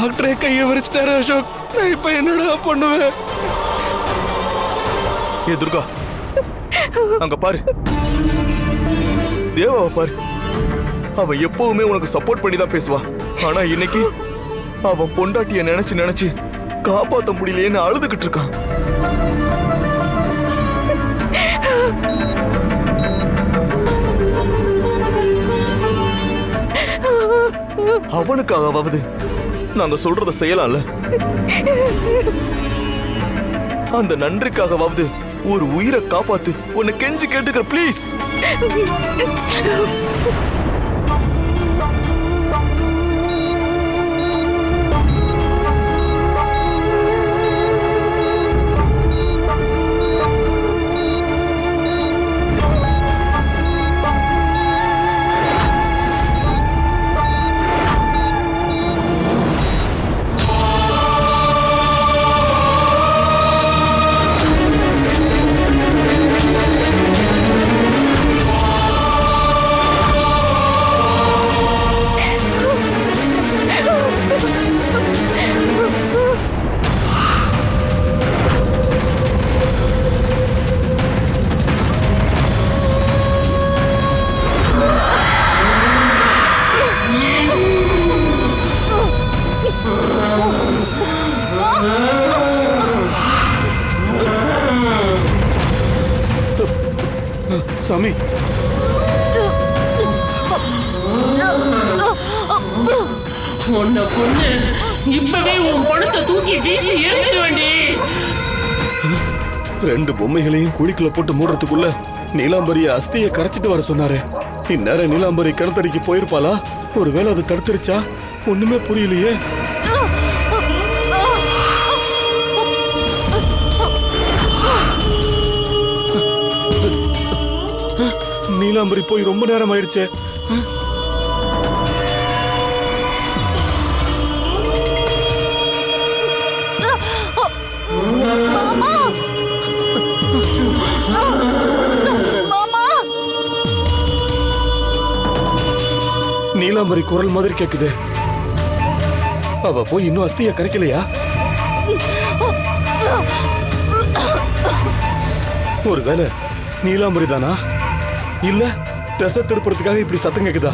டாக்டரே கையை விரிச்சிட்டாரு அசோக். நான் இப்ப என்னடா பண்ணுவேன்? ஏ துர்கா, அங்க பாரு, தேவாவை பாரு. அவன் எப்பவுமே உனக்கு சப்போர்ட் பண்ணி தான் பேசுவா. ஆனா இன்னைக்கு அவன் பொண்டாட்டிய நினைச்சு நினைச்சு காப்பாத்த முடியலையேன்னு அழுதுகிட்டு இருக்கான். அவனுக்காகவாவது நாங்க சொல்றத செய்யலாம்ல. அந்த நன்றிக்காகவாவது ஒரு உயிரை காப்பாத்து. உன்னை கெஞ்சி கேட்டுக்கிற ப்ளீஸ். சாமி, உன்னை பொண்ணு இப்பவே உன் பணத்தை தூக்கி வீசி எரிஞ்சிட வேண்டி. 2 பொம்மைகளையும் குழிக்குள்ள போட்டு மூடுறதுக்குள்ள நீலாம்பரிய அஸ்தியை கரைச்சிட்டு வர சொன்னாரு. இந்நேரம் நீலாம்பரி கிணத்தடிக்கு போயிருப்பாளா? ஒருவேளை அது தடுத்துருச்சா? ஒண்ணுமே புரியலையே. நீலாம்பரி போய் ரொம்ப நேரம் ஆயிடுச்சே. நீலாம்பரி குரல் மாதிரி கேக்குது. அவ போய் இன்னும் அஸ்திய கரைக்கலையா? ஒருவேளை நீலாம்பரி தானா? இல்ல திசை திருப்பறதுக்காக இப்படி சத்தம் கேக்குதா?